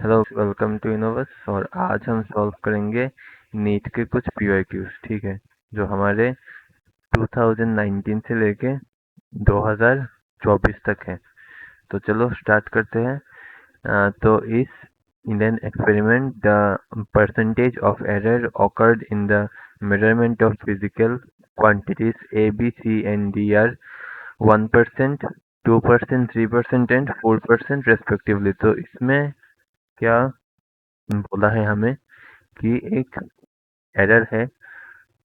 Hello, welcome to इनोवस। और आज हम सॉल्व करेंगे नीट के कुछ पीवाईक्यूज। ठीक है, जो हमारे 2019 से लेके 2024 तक है। तो चलो स्टार्ट करते हैं। तो in an experiment, the percentage of error occurred in the measurement of physical quantities A, B, C, and D are 1%, 2%, 3% and 4% respectively। तो इसमें क्या बोला है हमें कि एक एरर है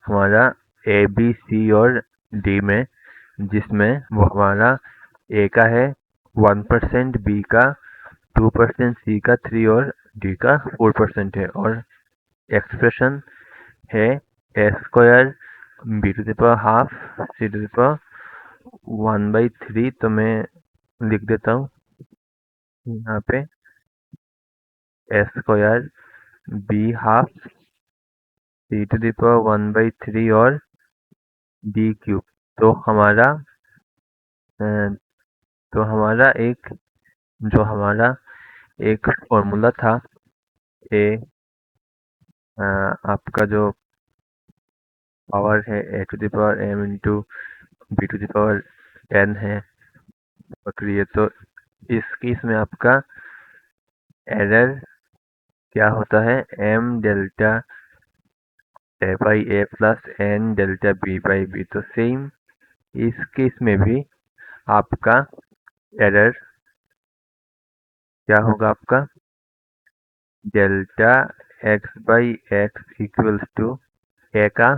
हमारा ए बी सी और डी में, जिसमें वो हमारा ए का है 1%, बी का 2%, सी का 3 और डी का 4% है। और एक्सप्रेशन है A square B to the power half C to the power 1/3। तो मैं लिख देता हूँ यहाँ पे A square B half C to the power 1/3 और डी क्यूब। तो हमारा अ, तो हमारा एक फॉर्मूला था ए, आपका जो पावर है A to the power M into B to the power N है बकरी। तो इस केस में आपका एरर क्या होता है, M delta A by A plus N delta B by B. तो सेम इस केस में भी आपका एरर क्या होगा, आपका delta X by X equals to A का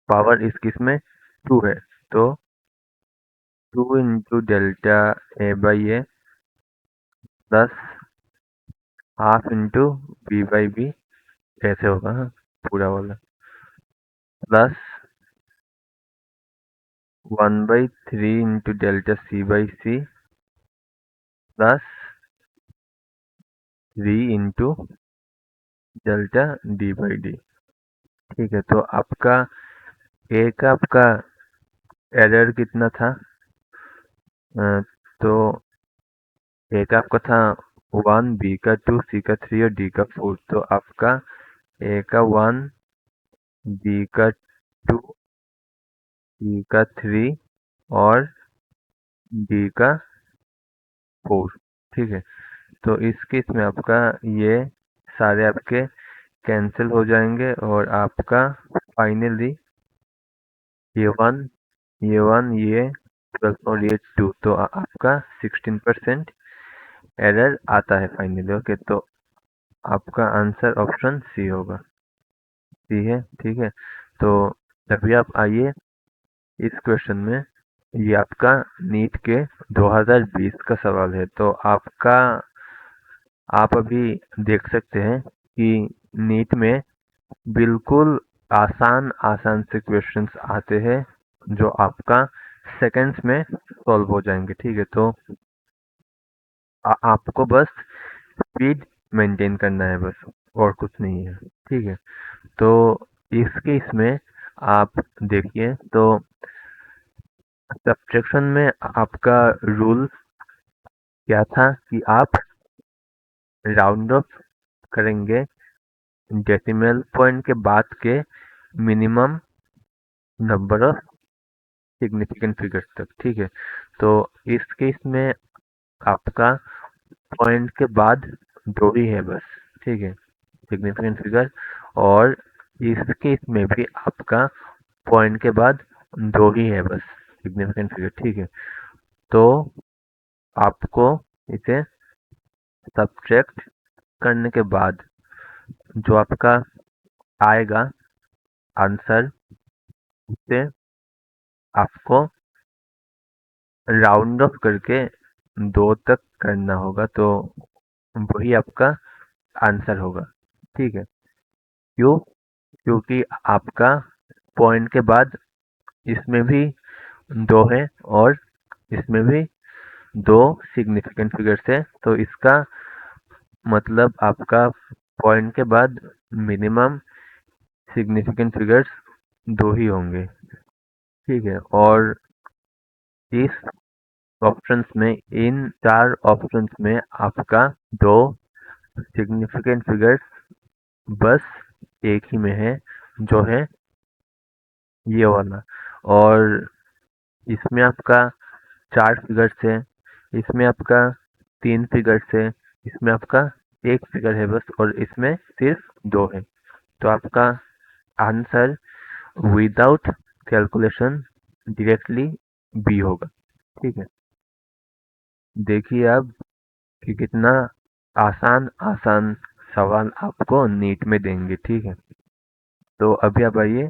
पावर इस केस में 2 है, तो 2 into delta A by A plus half into B by B ऐसे होगा। हाँ, पूरा वाला plus 1/3 into delta C by C plus 3 into delta D by D. ठीक है, तो आपका ए का आपका एरर कितना था, तो ए का आपका था 1, बी का 2, सी का 3 और डी का 4। तो आपका ए का 1, बी का 2, सी का 3 और डी का 4। ठीक है, तो इस केस में आपका ये सारे आपके कैंसिल हो जाएंगे और आपका फाइनली ये 12 और ये 2, तो आपका 16% एरर आता है फाइनली। ओके, तो आपका आंसर ऑप्शन सी होगा। सी है, ठीक है। तो अभी आप आइए इस क्वेश्चन में। ये आपका नीट के 2020 का सवाल है। तो आप अभी देख सकते हैं कि नीट में बिल्कुल आसान आसान से क्वेश्चंस आते हैं जो आपका सेकंड्स में सॉल्व हो जाएंगे। ठीक है, तो आपको बस स्पीड मेंटेन करना है, बस और कुछ नहीं है। ठीक है, तो इसके इसमें आप देखिए, तो सब्ट्रैक्शन में आपका रूल क्या था कि आप राउंड ऑफ करेंगे डेसिमल पॉइंट के बाद के minimum number of significant figures तक। ठीक है, तो इस केस में आपका पॉइंट के बाद दो ही है बस। ठीक है, सिग्निफिकेंट फिगर। और इस केस में भी आपका पॉइंट के बाद दो ही है बस सिग्निफिकेंट फिगर। ठीक है, तो आपको इसे सब्ट्रैक्ट करने के बाद जो आपका आएगा आंसर, उसे आपको राउंड ऑफ करके दो तक करना होगा, तो वही आपका आंसर होगा। ठीक है, क्यों? क्योंकि आपका पॉइंट के बाद इसमें भी दो है और इसमें भी दो सिग्निफिकेंट फिगर्स है, तो इसका मतलब आपका पॉइंट के बाद मिनिमम सिग्निफिकेंट फिगर्स दो ही होंगे। ठीक है, और इस ऑप्शंस में, इन चार ऑप्शंस में आपका दो सिग्निफिकेंट फिगर्स बस एक ही में है, जो है ये वाला। और इसमें आपका 4 फिगर्स है, इसमें आपका 3 फिगर्स है, इसमें आपका 1 फिगर है बस, और इसमें सिर्फ 2 है। तो आपका answer without calculation directly B होगा। ठीक है, देखिए आप कि कितना आसान आसान सवाल आपको नीट में देंगे। ठीक है, तो अभी आप आइए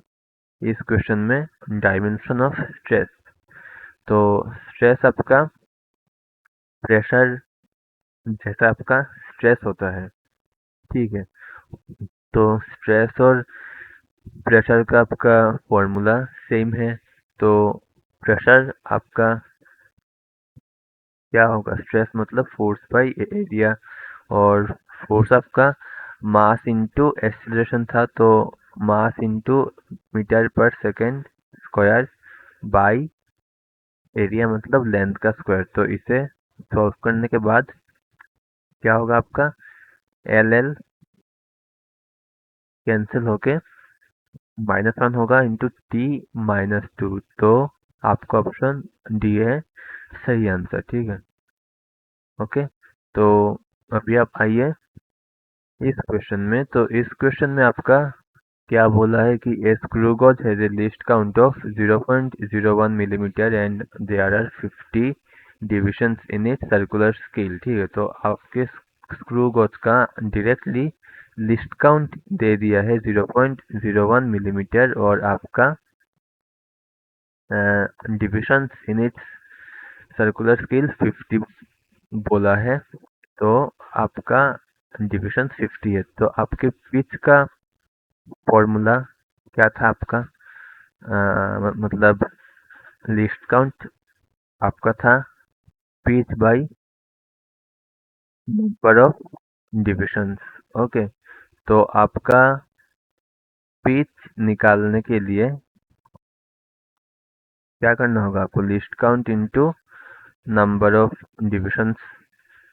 इस क्वेश्चन में डायमेंशन ऑफ स्ट्रेस। तो स्ट्रेस आपका प्रेशर जैसा आपका स्ट्रेस होता है। ठीक है, तो स्ट्रेस और प्रेशर का आपका फॉर्मूला सेम है। तो प्रेशर आपका क्या होगा, स्ट्रेस मतलब फोर्स बाई एरिया, और फोर्स आपका मास इंटू एक्सीलरेशन था, तो मास इंटू मीटर पर सेकेंड स्क्वायर बाई एरिया मतलब लेंथ का स्क्वायर। तो इसे सॉल्व करने के बाद क्या होगा आपका, एल एल कैंसिल होके -1 होगा इंटू टी -2। तो आपका ऑप्शन डी है सही आंसर। ठीक है, ओके। तो अभी आप आइए इस क्वेश्चन में। तो इस क्वेश्चन में आपका क्या बोला है कि a screw gauge has a least count of 0.01 millimetre and there are 50 divisions in it circular scale. ठीक है, तो आपके स्क्रू गॉज का डायरेक्टली लिस्ट काउंट दे दिया है 0.01 मिलीमीटर, और आपका divisions in it circular scale 50 बोला है। तो आपका डिविजन 50 है। तो आपके पिच का फॉर्मूला क्या था आपका, मतलब लिस्ट काउंट आपका था pitch by number of divisions. Okay, तो आपका पिच निकालने के लिए क्या करना होगा, आपको list count into number of divisions.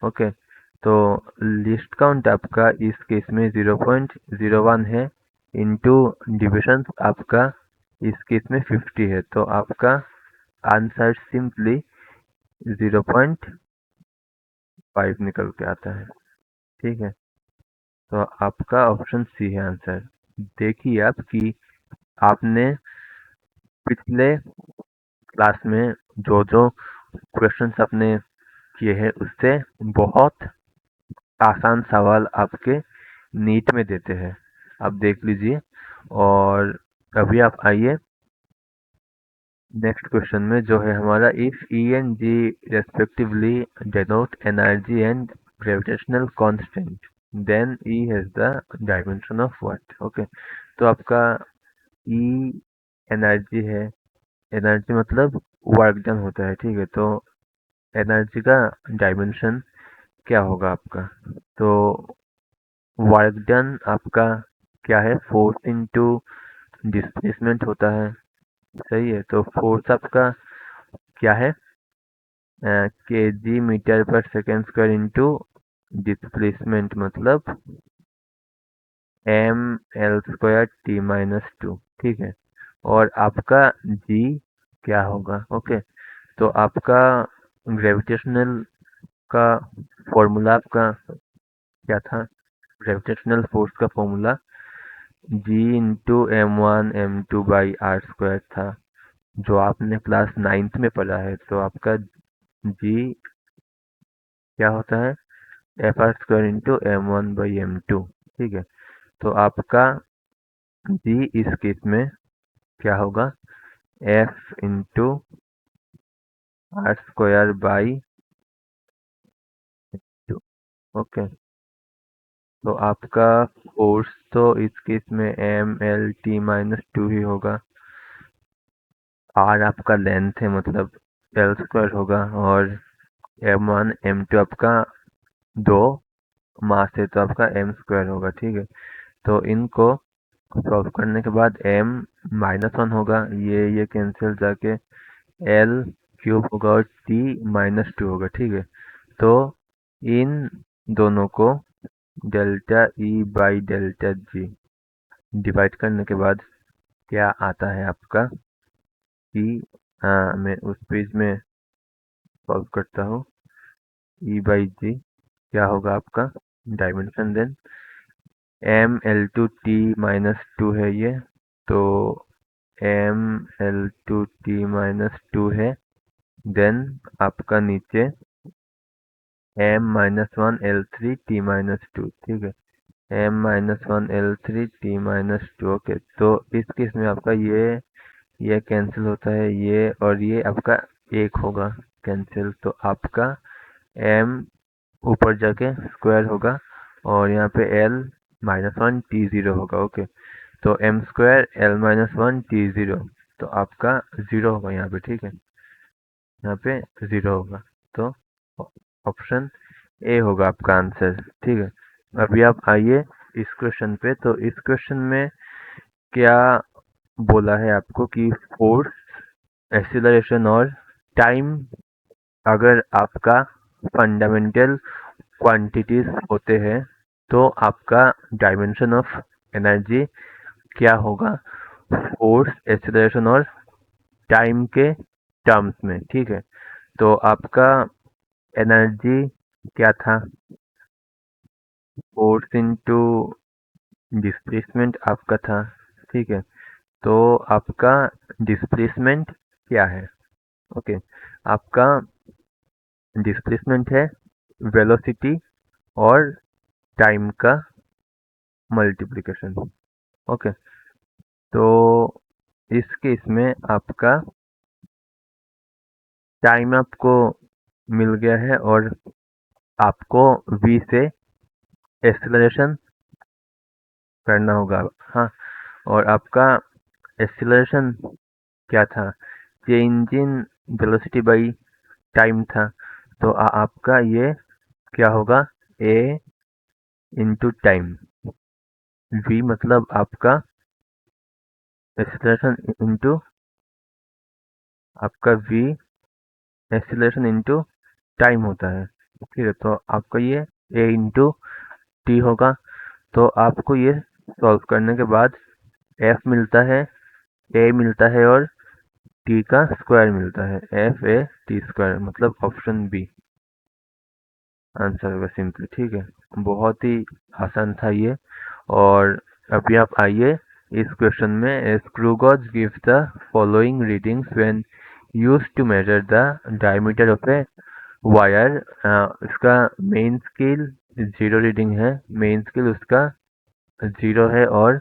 Okay, तो लिस्ट काउंट आपका इस केस में 0.01 है, इंटू डिविजन आपका इस केस में 50 है। तो आपका आंसर सिंपली 0.5 निकल के आता है। ठीक है, तो आपका ऑप्शन सी है आंसर। देखिए आप कि आपने पिछले क्लास में जो जो क्वेश्चंस आपने किए हैं उससे बहुत आसान सवाल आपके नीट में देते हैं, आप देख लीजिए। और अभी आप आइए नेक्स्ट क्वेश्चन में, जो है हमारा if E and G respectively denote energy and gravitational constant then E has the dimension of what. Okay, तो आपका ई एनर्जी है, एनर्जी मतलब वर्क डन होता है। ठीक है, तो एनर्जी का डायमेंशन क्या होगा आपका, तो वर्क डन आपका क्या है, फोर्स इनटू डिस्प्लेसमेंट होता है। सही है, तो फोर्स आपका क्या है, केजी मीटर पर सेकेंड स्क्वायर इंटू डिस्प्लेसमेंट मतलब एम एल स्क्वायर टी -2। ठीक है, और आपका जी क्या होगा। ओके, तो आपका ग्रेविटेशनल का फॉर्मूला आपका क्या था, ग्रेविटेशनल फोर्स का फॉर्मूला जी इंटू M1 M2/r² था, जो आपने क्लास 9th में पढ़ा है। तो आपका जी क्या होता है, FR² इंटू M1/M2। ठीक है, तो आपका जी इस केस में क्या होगा, F into R² by 2। Okay, तो आपका फोर्स तो इस केस में MLT-2 ही होगा, R आपका लेंथ है मतलब L² होगा, और M1 M2 आपका 2 मास है तो आपका M² होगा। ठीक है, तो इनको सॉल्व करने के बाद M-1 होगा, ये कैंसिल जाके L³ होगा और T -2 होगा। ठीक है, तो इन दोनों को delta E by delta G divide करने के बाद क्या आता है आपका कि मैं उस पेज में सॉल्व करता हूँ। ई बाई जी क्या होगा आपका dimension then M L two T minus two है ये, तो M L two T minus two है। देन आपका नीचे M minus one L three T minus two, ठीक है। M minus one L three T minus two, okay. तो इस केस में आपका ये कैंसिल होता है, ये और ये आपका एक होगा कैंसिल, तो आपका एम ऊपर जाके स्क्वायर होगा और यहाँ पे L minus one T zero होगा, ओके। तो M square L minus one T zero, तो आपका ज़ीरो होगा यहाँ पे, ठीक है। यहाँ पे ज़ीरो होगा, तो ऑप्शन ए होगा आपका आंसर, ठीक है। अभी आप आइए इस क्वेश्चन पे। तो इस क्वेश्चन में क्या बोला है आपको कि फोर्स, एक्सीलरेशन और टाइम अगर आपका फंडामेंटल क्वांटिटीज होते हैं तो आपका डायमेंशन ऑफ एनर्जी क्या होगा फोर्स, एक्सीलरेशन और टाइम के टर्म्स में, ठीक है। तो आपका एनर्जी क्या था, फोर्स इनटू डिस्प्लेसमेंट आपका था, ठीक है। तो आपका डिस्प्लेसमेंट क्या है, ओके। आपका डिस्प्लेसमेंट है वेलोसिटी और टाइम का मल्टीप्लिकेशन, ओके। तो इस केस में आपका टाइम आपको मिल गया है और आपको v से एक्सेलरेशन करना होगा, हाँ। और आपका एक्सेलरेशन क्या था, change in velocity by time था। तो आपका ये क्या होगा a इंटू टाइम, v मतलब आपका एक्सेलरेशन इंटू आपका v एक्सेलरेशन इंटू टाइम होता है, ठीक है। तो आपका ये a इंटू टी होगा। तो आपको ये सॉल्व करने के बाद f मिलता है, a मिलता है और t का स्क्वायर मिलता है, एफ ए टी स्क्वायर, मतलब ऑप्शन बी आंसर होगा सिंपली, ठीक है। बहुत ही आसान था ये। और अभी आप आइए इस क्वेश्चन में, screw gauge give the following readings when used to measure the diameter of a wire. इसका मेन स्केल जीरो रीडिंग है, मेन स्केल उसका जीरो है और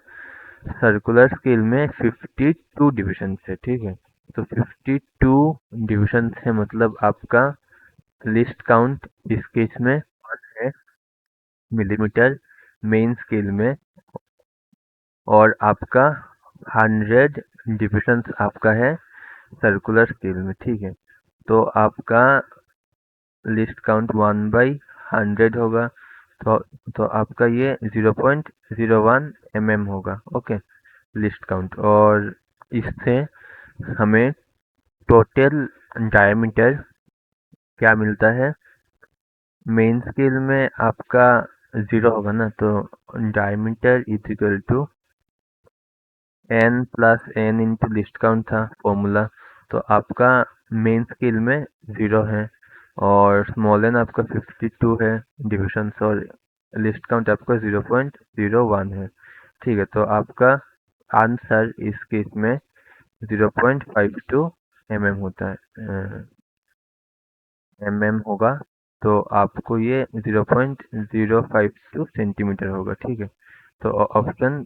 सर्कुलर स्केल में 52 डिविजन है, ठीक है। तो 52 डिविजन है, मतलब आपका लिस्ट काउंट इस केस में 1 है मिलीमीटर मेन स्केल में, और आपका 100 डिविजन आपका है सर्कुलर स्केल में, ठीक है। तो आपका लिस्ट काउंट 1/100 होगा। तो तो आपका ये 0.01 mm होगा, ओके, लिस्ट काउंट। और इससे हमें टोटल डायमीटर क्या मिलता है, मेन स्केल में आपका जीरो होगा ना, तो diameter is equal to n plus n into list count था फॉर्मूला। तो आपका मेन स्केल में जीरो है और स्मॉल n आपका 52 है डिविजन, और लिस्ट काउंट आपका 0.01 है, ठीक है। तो आपका आंसर इस केस में 0.52 mm होता है, होगा। तो आपको ये 0.052 सेंटीमीटर होगा, ठीक है। तो ऑप्शन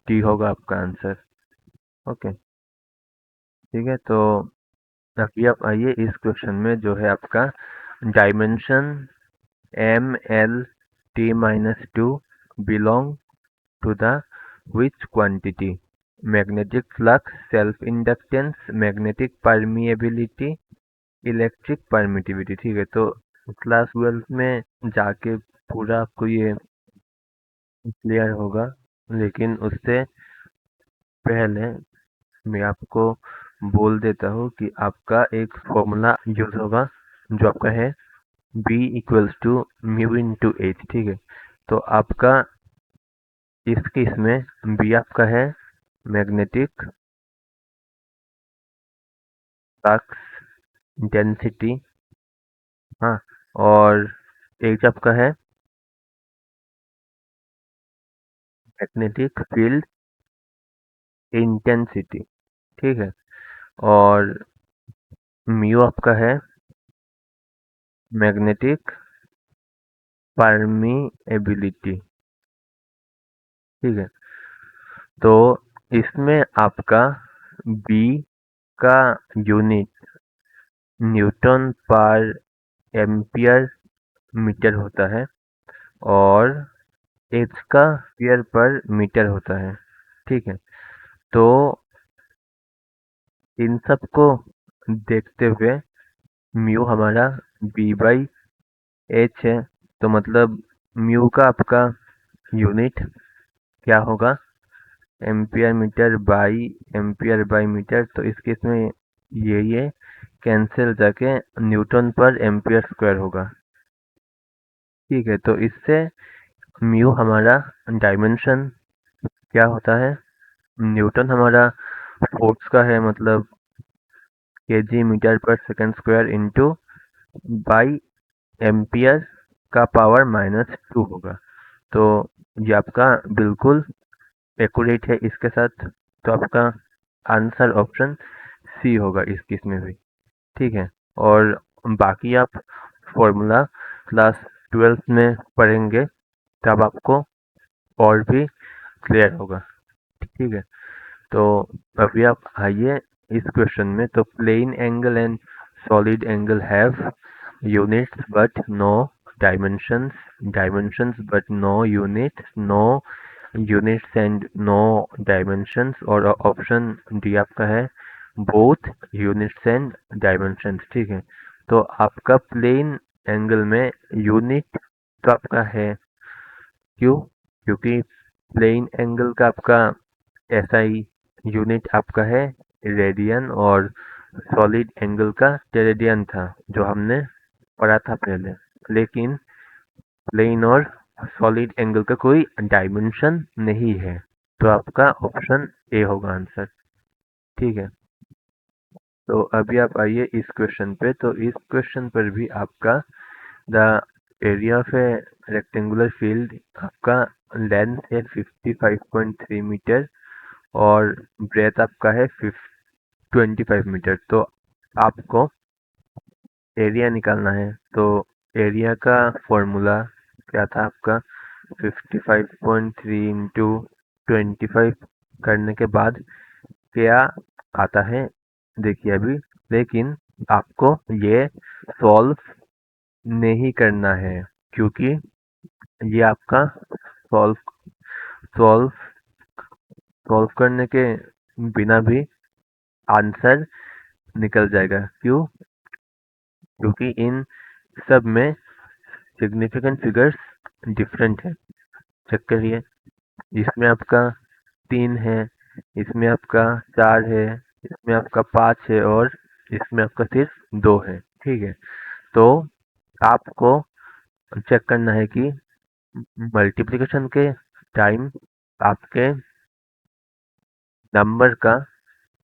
डी होगा आपका आंसर, ओके, ठीक है। तो अभी आप आइए इस क्वेश्चन में, जो है आपका dimension M L T minus two belong to the which quantity, magnetic flux, self inductance, magnetic permeability, electric permittivity, ठीक है। तो क्लास 12 में जाके पूरा आपको ये क्लियर होगा, लेकिन उससे पहले मैं आपको बोल देता हूँ कि आपका एक फॉर्मूला यूज होगा जो आपका है B equals to mu into H, ठीक है। तो आपका इस केस में बी आपका है मैग्नेटिक फ्लक्स इंटेंसिटी। हाँ, और एच आपका है मैग्नेटिक फील्ड इंटेंसिटी। ठीक है, और म्यू आपका है मैग्नेटिक परमीएबिलिटी। ठीक है, तो इसमें आपका बी का यूनिट न्यूटन पर एम्पियर मीटर होता है और एच का स्क्वायर पर मीटर होता है। ठीक है, तो इन सब को देखते हुए म्यू हमारा बी बाई एच है, तो मतलब म्यू का आपका यूनिट क्या होगा एम्पियर बाई मीटर। तो इस केस में ये कैंसिल जाके न्यूटन पर एम्पियर स्क्वायर होगा। ठीक है, तो इससे म्यू हमारा डायमेंशन क्या होता है, न्यूटन हमारा फोर्स का है, मतलब केजी मीटर पर second square into by ampere का पावर -2 होगा। तो ये आपका बिल्कुल एक्यूरेट है इसके साथ, तो आपका आंसर ऑप्शन सी होगा इस केस में भी। ठीक है, और बाकी आप फॉर्मूला क्लास 12th में पढ़ेंगे, तब आपको और भी क्लियर होगा। ठीक है, तो अभी आप आइए इस क्वेश्चन में। तो plane angle and solid angle have units but no dimensions, dimensions but no units, no units and no dimensions, और ऑप्शन डी आपका है बोथ यूनिट्स एंड डायमेंशंस। ठीक है, तो आपका प्लेन एंगल में यूनिट तो आपका है, क्यों? क्योंकि प्लेन एंगल का आपका एसआई यूनिट आपका है रेडियन, और सॉलिड एंगल का टेरेडियन था जो हमने पढ़ा था पहले। लेकिन प्लेन और सॉलिड एंगल का कोई डायमेंशन नहीं है, तो आपका ऑप्शन ए होगा आंसर। ठीक है, तो अभी आप आइए इस क्वेश्चन पे। तो इस क्वेश्चन पर भी आपका the area of A rectangular field, आपका लेंथ है 55.3 मीटर और ब्रेथ आपका है 25 मीटर। तो आपको एरिया निकालना है। तो एरिया का फॉर्मूला क्या था आपका 55.3 इंटू 25 करने के बाद क्या आता है, देखिए अभी। लेकिन आपको ये सॉल्व नहीं करना है, क्योंकि ये आपका सॉल्व सॉल्व सॉल्व करने के बिना भी आंसर निकल जाएगा। क्यों? क्योंकि इन सब में सिग्निफिकेंट फिगर्स डिफरेंट है। चेक करिए, इसमें आपका 3 है, इसमें आपका 4 है, इसमें आपका 5 है, और इसमें आपका सिर्फ 2 है। ठीक है, तो आपको चेक करना है कि मल्टीप्लिकेशन के टाइम आपके नंबर का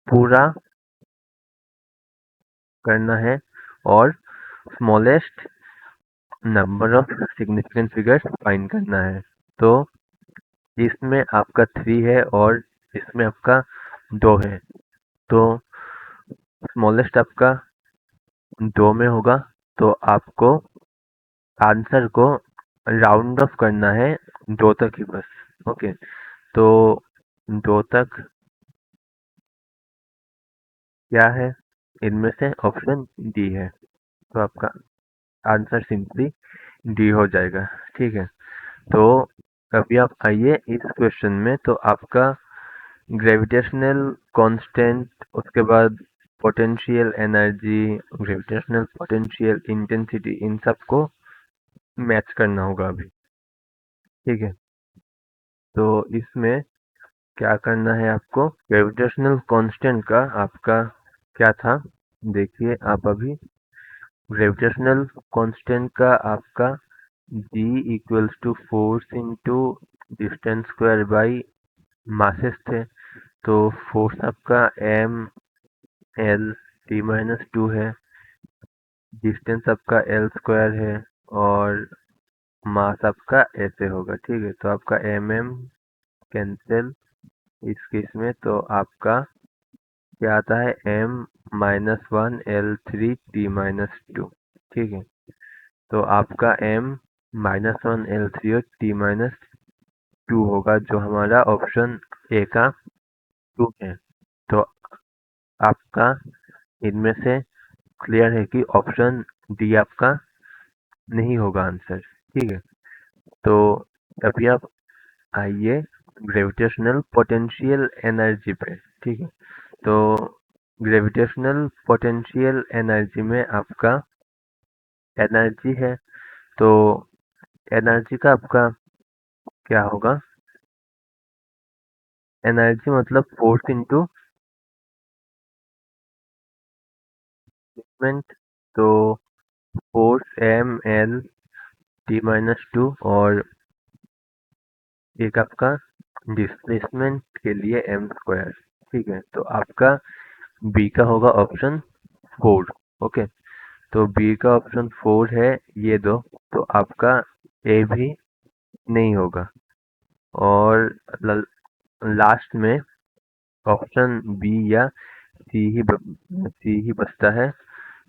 पूरा करना है और smallest number of significant figures find करना है। तो इसमें आपका 3 है और इसमें आपका 2 है, तो स्मॉलेस्ट आपका 2 में होगा। तो आपको आंसर को राउंड ऑफ करना है 2 तक ही बस। ओके, तो 2 तक क्या है, इनमें से ऑप्शन डी है, तो आपका आंसर सिंपली डी हो जाएगा। ठीक है, तो अभी आप आइए इस क्वेश्चन में। तो आपका ग्रेविटेशनल कांस्टेंट, उसके बाद potential energy, gravitational potential intensity, इन सब को मैच करना होगा अभी। ठीक है, तो इसमें क्या करना है आपको, ग्रेविटेशनल कांस्टेंट का आपका क्या था, देखिए आप अभी। ग्रेविटेशनल कांस्टेंट का आपका g equals to force into distance square by masses थे, तो फोर्स आपका M L T minus two है, डिस्टेंस आपका एल स्क्वायर है, और मास आपका ऐसे होगा। ठीक है, तो आपका एम कैंसिल इस केस में, तो आपका क्या आता है, M minus one L three T minus two. ठीक है, तो आपका M minus one L three और टी माइनस टू होगा, जो हमारा ऑप्शन ए का टू है। तो आपका इनमें से क्लियर है कि ऑप्शन डी आपका नहीं होगा आंसर। ठीक है, तो अभी आप आइए ग्रेविटेशनल पोटेंशियल एनर्जी पे। ठीक है, तो ग्रेविटेशनल पोटेंशियल एनर्जी में आपका एनर्जी है, तो एनर्जी का आपका क्या होगा, एनर्जी मतलब फोर्स इंटू डिस्प्लेसमेंट, तो force M L T minus two और एक आपका डिस्प्लेसमेंट के लिए एम स्क्वायर। ठीक है, तो आपका बी का होगा ऑप्शन फोर। ओके, तो बी का ऑप्शन फोर है ये दो, तो आपका ए भी नहीं होगा, और लास्ट में ऑप्शन बी या सी ही बचता है।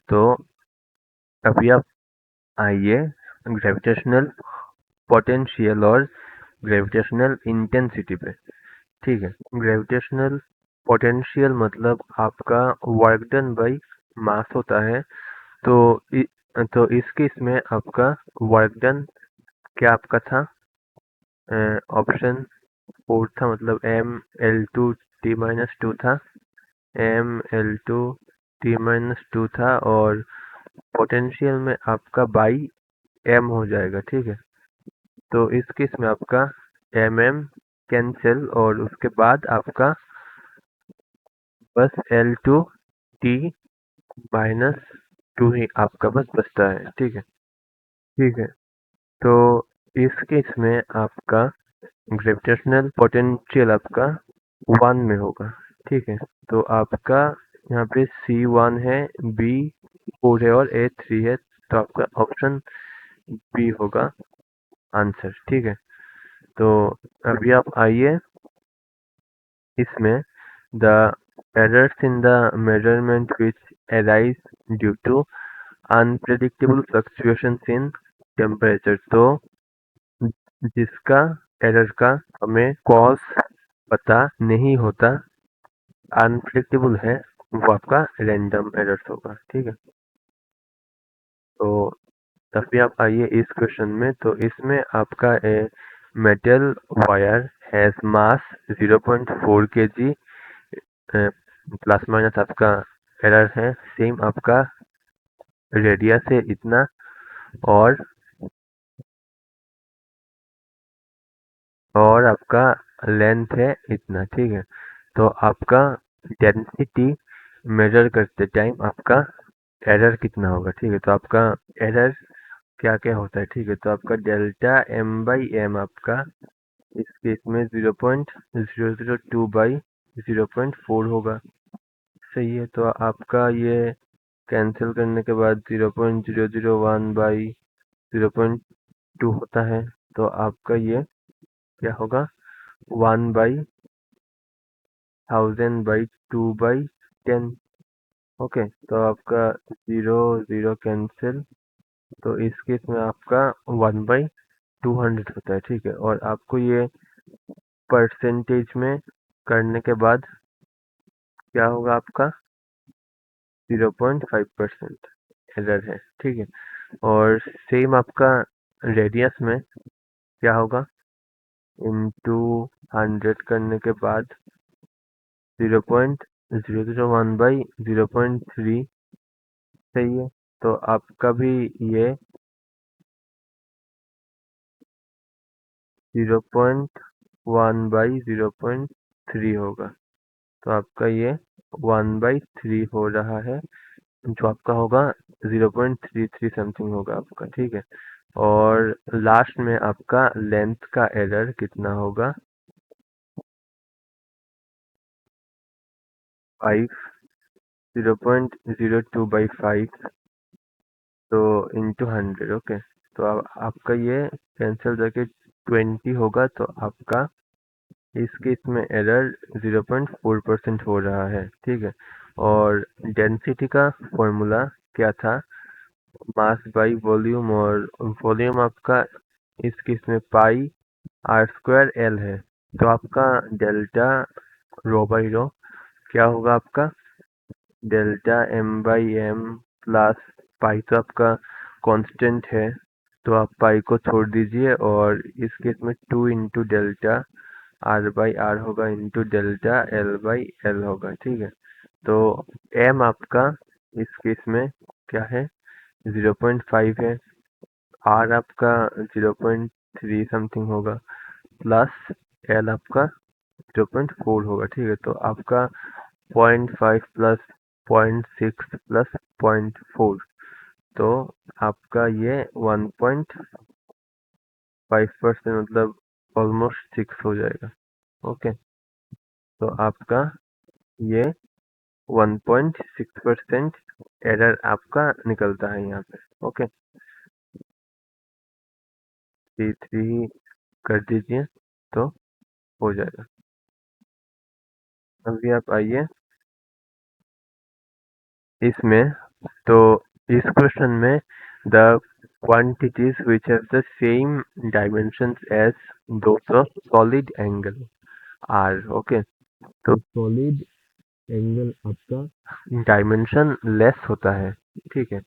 तो अभी आप आइए ग्रेविटेशनल पोटेंशियल और ग्रेविटेशनल इंटेंसिटी पे। ठीक है, ग्रेविटेशनल पोटेंशियल मतलब आपका वर्क डन बाई मास होता है, तो तो इस केस में आपका वर्क डन क्या आपका था, ऑप्शन फोर था, मतलब M L two T minus two था, M L two T minus two था, और पोटेंशियल में आपका बाई एम हो जाएगा। ठीक है, तो इस केस में आपका एम कैंसिल, और उसके बाद आपका बस L two T minus two ही आपका बस बचता है। ठीक है, ठीक है, तो इस केस में आपका ग्रेविटेशनल पोटेंशियल आपका वन में होगा। ठीक है, तो आपका यहाँ पे सी वन है, बी फोर है और ए थ्री है, तो आपका ऑप्शन बी होगा आंसर। ठीक है, तो अभी आप आइए इसमें the errors in the measurement which arise due to unpredictable fluctuations in temperature, तो जिसका एरर का हमें कॉज पता नहीं होता, अनप्रेडिक्टेबल है, वो आपका रैंडम एरर्स होगा। ठीक है, तो तभी आप आइए इस क्वेश्चन में, तो इसमें आपका a metal wire has mass 0.4 kg, plus minus आपका एरर है, सेम आपका रेडियस है इतना, और आपका लेंथ है इतना। ठीक है, तो आपका डेंसिटी मेजर करते टाइम आपका एरर कितना होगा। ठीक है, तो आपका एरर क्या क्या होता है। ठीक है, तो आपका डेल्टा एम बाई एम आपका इस केस में 0.002/0.4 होगा। सही है, तो आपका ये कैंसिल करने के बाद 0.001/0.2 होता है, तो आपका ये क्या होगा, 1/1000/2/10। ओके, तो आपका जीरो जीरो कैंसिल, तो इस केस में आपका 1/200 होता है। ठीक है, और आपको ये परसेंटेज में करने के बाद क्या होगा, आपका 0.5% एरर है। ठीक है, और सेम आपका रेडियस में क्या होगा, इनटू 100 करने के बाद 0.001/0.3। सही है, तो आपका भी ये 0.1/0.3 होगा, तो आपका ये 1/3 हो रहा है, जो आपका होगा 0.33 समथिंग होगा आपका। ठीक है, और लास्ट में आपका लेंथ का एरर कितना होगा 5 0.02/5 तो इंटू 100 ओके। तो अब आपका ये कैंसिल करके 20 होगा तो आपका इस केस में एरर 0.4% हो रहा है ठीक है। और डेंसिटी का फॉर्मूला क्या था मास बाई वॉल्यूम और वॉल्यूम आपका इस केस में पाई r² L है। तो आपका डेल्टा रो बाई रो क्या होगा आपका डेल्टा m/m प्लस पाई तो आपका कांस्टेंट है तो आप पाई को छोड़ दीजिए और इस केस में 2 इंटू डेल्टा r/r होगा इंटू डेल्टा L/L होगा ठीक है। तो m आपका इस केस में क्या है 0.5 है r आपका 0.3 समथिंग होगा प्लस L आपका 0.4 होगा ठीक है। तो आपका 0.5 प्लस 0.6 प्लस 0.4 तो आपका ये 1.5% मतलब ऑलमोस्ट 6 हो जाएगा ओके। तो आपका ये 1.6% एरर आपका निकलता है यहाँ पे ओके। C3 कर दीजिए तो हो जाएगा। अभी आप आइए इसमें तो इस क्वेश्चन में the quantities which have the same dimensions as those of solid angle are okay। तो solid एंगल आपका डायमेंशन लेस होता है ठीक है।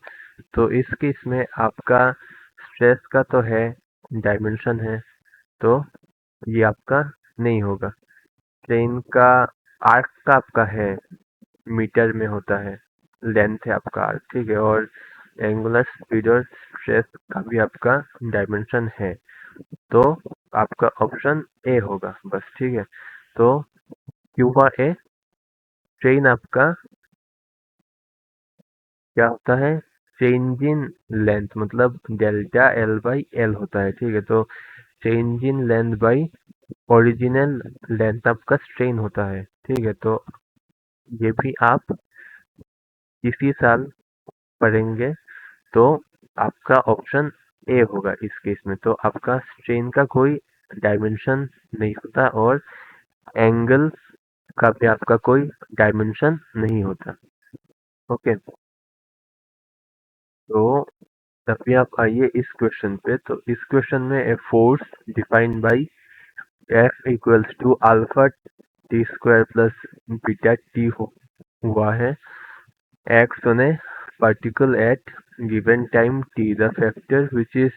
तो इस केस में आपका स्ट्रेस का तो है डायमेंशन है तो ये आपका नहीं होगा। ट्रेन का आर्क का आपका है मीटर में होता है लेंथ है आपका आर्क ठीक है। और एंगुलर स्पीड और स्ट्रेस का भी आपका डायमेंशन है तो आपका ऑप्शन ए होगा बस ठीक है। तो क्यों हुआ ए ट्रेन आपका क्या होता है चेंज इन लेंथ मतलब डेल्टा L/L होता है ठीक है। तो change in length by original length आपका स्ट्रेन होता है ठीक है। तो ये भी आप इसी साल पढ़ेंगे तो आपका ऑप्शन ए होगा इस केस में। तो आपका स्ट्रेन का कोई डायमेंशन नहीं होता और एंगल का भी आपका कोई डायमेंशन नहीं होता ओके। तो तभी आप आइए इस क्वेश्चन पे। तो इस क्वेश्चन में a force defined by F equals to alpha T square plus beta T हुआ है act on a particle at given time t the factor which is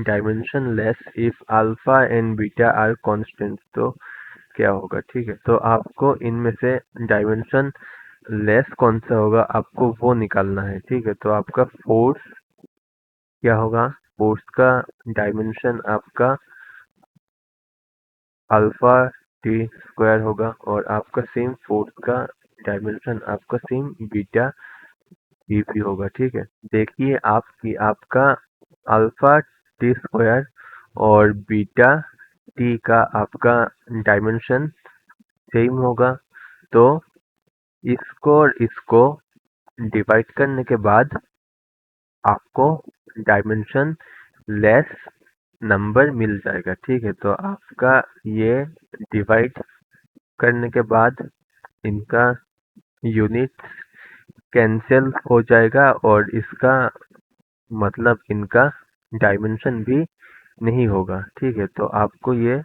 dimensionless if alpha and beta are constants। तो क्या होगा ठीक है। तो आपको इनमें से डायमेंशन लेस कौन सा होगा आपको वो निकालना है ठीक है। तो आपका फोर्स क्या होगा फोर्स का डायमेंशन आपका अल्फा टी स्क्वायर होगा और आपका सेम फोर्स का डायमेंशन आपका सेम बीटा टी भी होगा ठीक है। देखिए आप कि आपका अल्फा टी स्क्वायर और बीटा टी का आपका डायमेंशन सेम होगा तो इसको और इसको डिवाइड करने के बाद आपको डायमेंशन लेस नंबर मिल जाएगा ठीक है। तो आपका ये डिवाइड करने के बाद इनका यूनिट कैंसिल हो जाएगा और इसका मतलब इनका डायमेंशन भी नहीं होगा ठीक है। तो आपको ये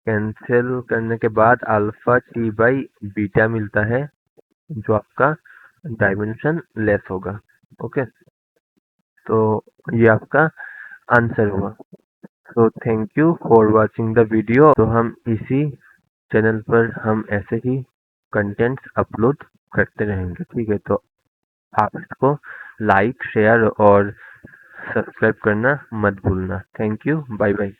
कैंसिल करने के बाद अल्फा टी बाई बीटा मिलता है जो आपका डायमेंशन लेस होगा ओके। तो ये आपका आंसर हुआ। तो thank you for watching the video. तो हम इसी चैनल पर हम ऐसे ही कंटेंट्स अपलोड करते रहेंगे ठीक है। तो आप इसको लाइक शेयर और सब्सक्राइब करना मत भूलना। Thank you bye bye.